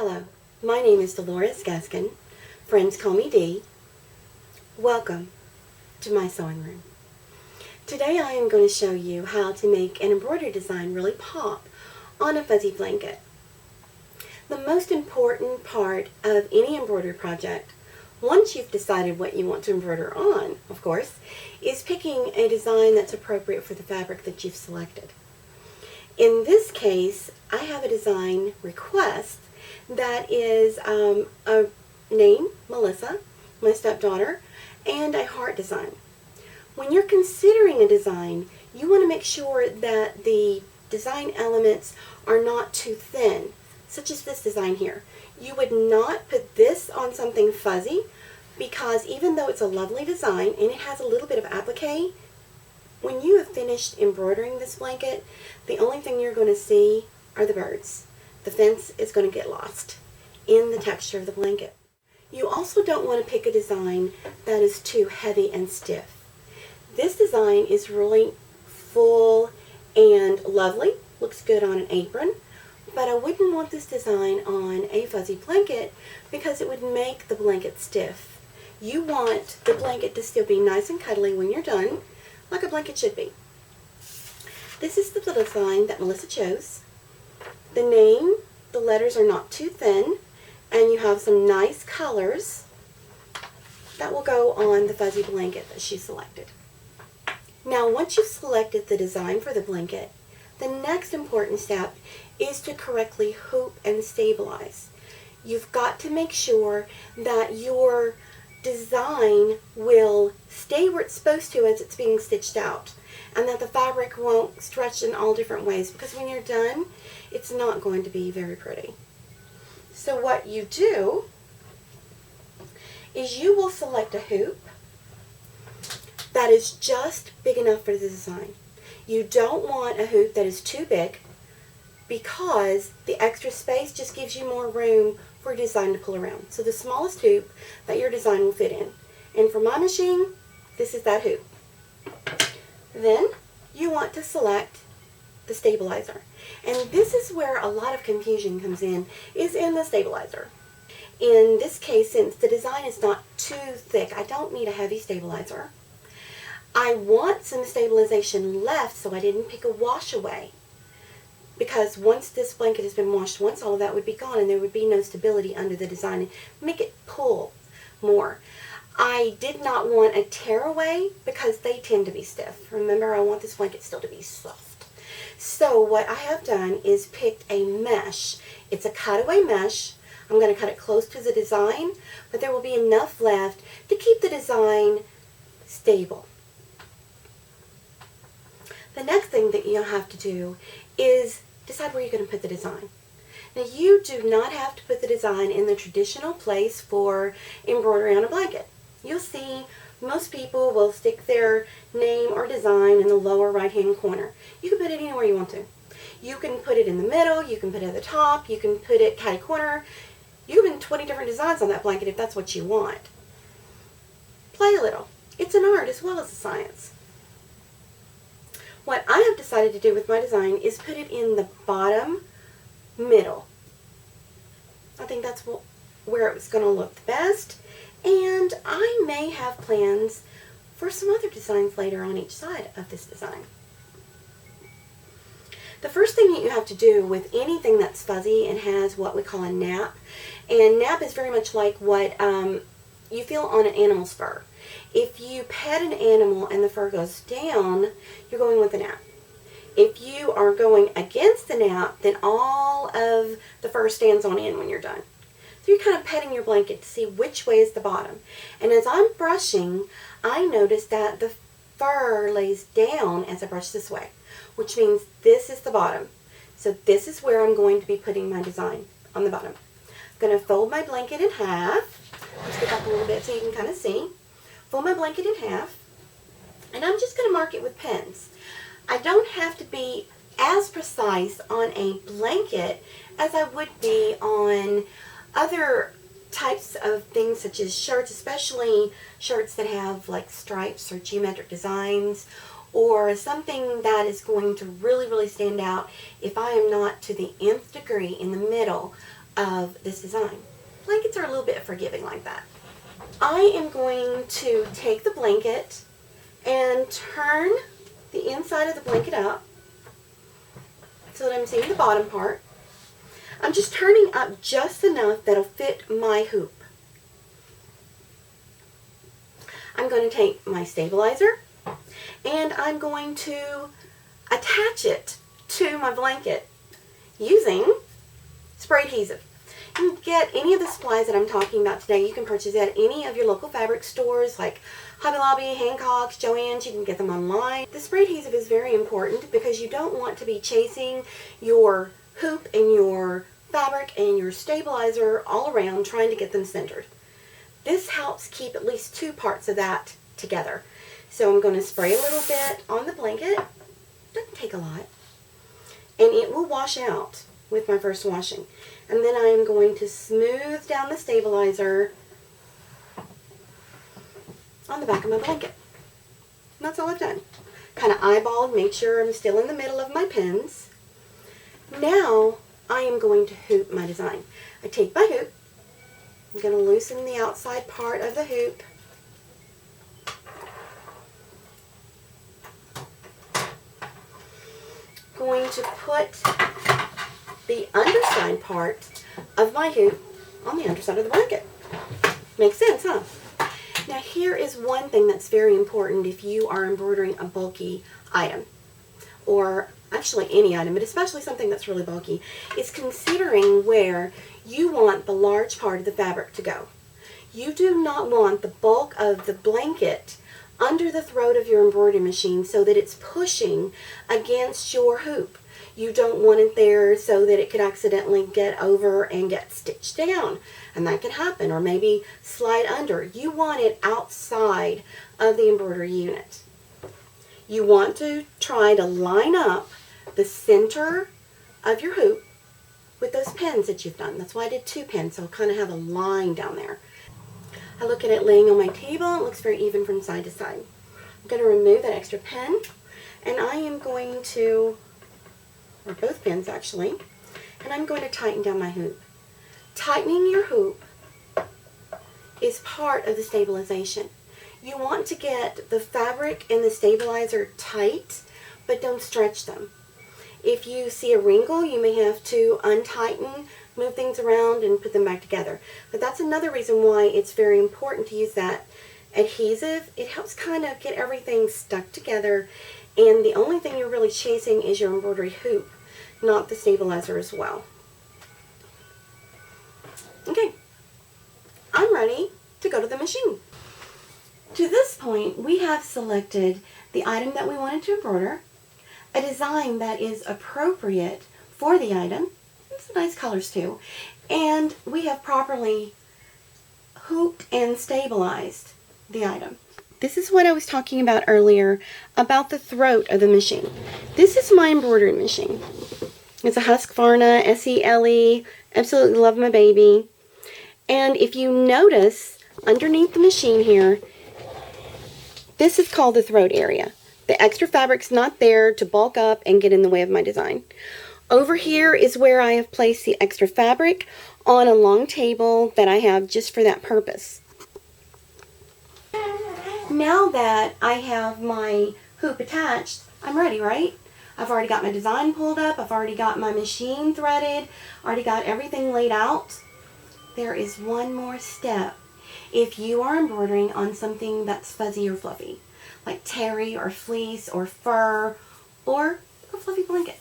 Hello, my name is Dolores Gaskin. Friends call me Dee. Welcome to my sewing room. Today I am going to show you how to make an embroidery design really pop on a fuzzy blanket. The most important part of any embroidery project, once you've decided what you want to embroider on, of course, is picking a design that's appropriate for the fabric that you've selected. In this case, I have a design request that is a name, Melissa, my stepdaughter, and a heart design. When you're considering a design, you want to make sure that the design elements are not too thin, such as this design here. You would not put this on something fuzzy because even though it's a lovely design and it has a little bit of applique, when you have finished embroidering this blanket, the only thing you're going to see are the birds. The fence is going to get lost in the texture of the blanket. You also don't want to pick a design that is too heavy and stiff. This design is really full and lovely, looks good on an apron, but I wouldn't want this design on a fuzzy blanket because it would make the blanket stiff. You want the blanket to still be nice and cuddly when you're done, like a blanket should be. This is the design that Melissa chose. The name, the letters are not too thin, and you have some nice colors that will go on the fuzzy blanket that she selected. Now, once you've selected the design for the blanket, the next important step is to correctly hoop and stabilize. You've got to make sure that your design will stay where it's supposed to as it's being stitched out, and that the fabric won't stretch in all different ways, because when you're done, it's not going to be very pretty. So what you do is you will select a hoop that is just big enough for the design. You don't want a hoop that is too big because the extra space just gives you more room for your design to pull around. So the smallest hoop that your design will fit in. And for my machine, this is that hoop. Then you want to select the stabilizer. And this is where a lot of confusion comes in, is in the stabilizer. In this case, since the design is not too thick, I don't need a heavy stabilizer. I want some stabilization left, so I didn't pick a wash away. Because once this blanket has been washed once, all of that would be gone and there would be no stability under the design and make it pull more. I did not want a tearaway because they tend to be stiff. Remember, I want this blanket still to be soft. So what I have done is picked a mesh. It's a cutaway mesh. I'm going to cut it close to the design, but there will be enough left to keep the design stable. The next thing that you'll have to do is decide where you're going to put the design. Now, you do not have to put the design in the traditional place for embroidery on a blanket. You'll see most people will stick their name or design in the lower right-hand corner. You can put it anywhere you want to. You can put it in the middle, you can put it at the top, you can put it catty corner. You can put 20 different designs on that blanket if that's what you want. Play a little. It's an art as well as a science. What I have decided to do with my design is put it in the bottom middle. I think that's where it's going to look the best, and I may have plans for some other designs later on each side of this design. The first thing that you have to do with anything that's fuzzy and has what we call a nap, and nap is very much like what you feel on an animal's fur. If you pet an animal and the fur goes down, you're going with a nap. If you are going against the nap, then all of the fur stands on end when you're done. So you're kind of petting your blanket to see which way is the bottom. And as I'm brushing, I notice that the fur lays down as I brush this way, which means this is the bottom. So this is where I'm going to be putting my design, on the bottom. I'm going to fold my blanket in half. Let's get back a little bit so you can kind of see. Fold my blanket in half, and I'm just going to mark it with pens. I don't have to be as precise on a blanket as I would be on other types of things such as shirts, especially shirts that have like stripes or geometric designs, or something that is going to really stand out if I am not to the nth degree in the middle of this design. Blankets are a little bit forgiving like that. I am going to take the blanket and turn the inside of the blanket up so that I'm seeing the bottom part. I'm just turning up just enough that'll fit my hoop. I'm going to take my stabilizer and I'm going to attach it to my blanket using spray adhesive. You can get any of the supplies that I'm talking about today. You can purchase at any of your local fabric stores like Hobby Lobby, Hancock's, Joann's. You can get them online. The spray adhesive is very important because you don't want to be chasing your hoop and your fabric and your stabilizer all around trying to get them centered. This helps keep at least two parts of that together. So I'm going to spray a little bit on the blanket. Doesn't take a lot. And it will wash out with my first washing. And then I am going to smooth down the stabilizer on the back of my blanket. And that's all I've done. Kind of eyeballed, make sure I'm still in the middle of my pins. Now I am going to hoop my design. I take my hoop. I'm going to loosen the outside part of the hoop. Going to put the underside part of my hoop on the underside of the blanket. Makes sense, huh? Now here is one thing that's very important if you are embroidering a bulky item, or actually any item, but especially something that's really bulky, is considering where you want the large part of the fabric to go. You do not want the bulk of the blanket under the throat of your embroidery machine so that it's pushing against your hoop. You don't want it there so that it could accidentally get over and get stitched down. And that can happen, or maybe slide under. You want it outside of the embroidery unit. You want to try to line up the center of your hoop with those pins that you've done. That's why I did 2 pins, so I'll kind of have a line down there. I look at it laying on my table. It looks very even from side to side. I'm going to remove that extra pin, and I am going to, or both pins actually, and I'm going to tighten down my hoop. Tightening your hoop is part of the stabilization. You want to get the fabric and the stabilizer tight, but don't stretch them. If you see a wrinkle, you may have to untighten, move things around, and put them back together. But that's another reason why it's very important to use that adhesive. It helps kind of get everything stuck together, and the only thing you're really chasing is your embroidery hoop, not the stabilizer as well. Okay, I'm ready to go to the machine. To this point, we have selected the item that we wanted to embroider, a design that is appropriate for the item. It's nice colors too. And we have properly hooped and stabilized the item. This is what I was talking about earlier about the throat of the machine. This is my embroidery machine. It's a Husqvarna SELE. Absolutely love my baby. And if you notice underneath the machine here, this is called the throat area. The extra fabric's not there to bulk up and get in the way of my design. Over here is where I have placed the extra fabric on a long table that I have just for that purpose. Now that I have my hoop attached, I'm ready, right? I've already got my design pulled up, I've already got my machine threaded, already got everything laid out. There is one more step if you are embroidering on something that's fuzzy or fluffy, like terry or fleece or fur or a fluffy blanket.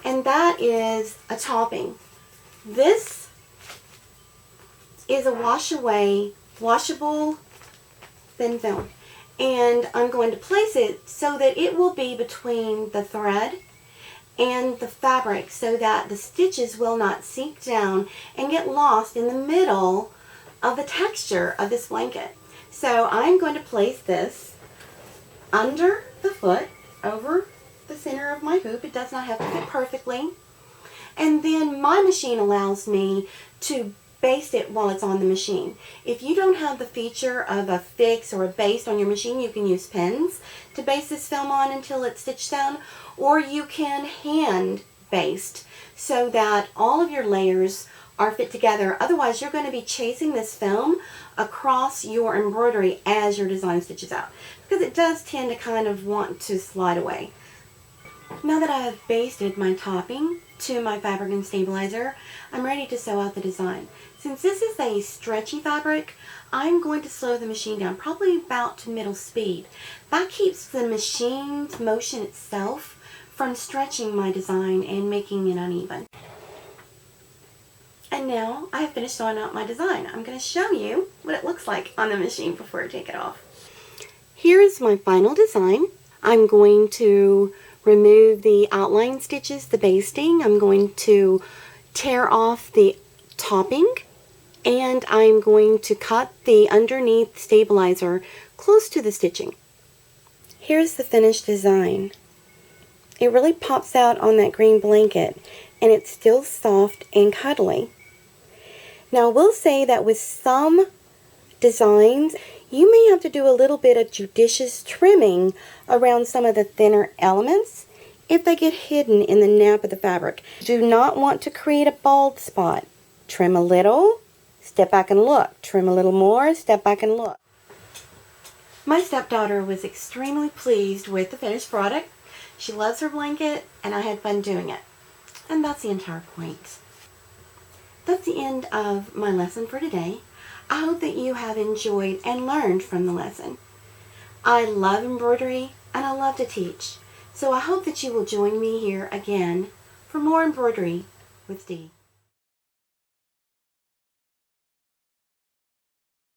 And that is a topping. This is a wash away, washable thin film. And I'm going to place it so that it will be between the thread and the fabric so that the stitches will not sink down and get lost in the middle of the texture of this blanket. So I'm going to place this under the foot, over the center of my hoop. It does not have to fit perfectly. And then my machine allows me to baste it while it's on the machine. If you don't have the feature of a fix or a baste on your machine, you can use pins to baste this film on until it's stitched down, or you can hand baste so that all of your layers are fit together. Otherwise, you're going to be chasing this film across your embroidery as your design stitches out, because it does tend to kind of want to slide away. Now that I have basted my topping to my fabric and stabilizer, I'm ready to sew out the design. Since this is a stretchy fabric, I'm going to slow the machine down, probably about to middle speed. That keeps the machine's motion itself from stretching my design and making it uneven. And now I have finished sewing out my design. I'm going to show you what it looks like on the machine before I take it off. Here is my final design. I'm going to remove the outline stitches, the basting. I'm going to tear off the topping, and I'm going to cut the underneath stabilizer close to the stitching. Here's the finished design. It really pops out on that green blanket, and it's still soft and cuddly. Now, I will say that with some designs, you may have to do a little bit of judicious trimming around some of the thinner elements if they get hidden in the nap of the fabric. Do not want to create a bald spot. Trim a little, step back and look. Trim a little more, step back and look. My stepdaughter was extremely pleased with the finished product. She loves her blanket, and I had fun doing it. And that's the entire point. That's the end of my lesson for today. I hope that you have enjoyed and learned from the lesson. I love embroidery and I love to teach, so I hope that you will join me here again for more embroidery with Dee.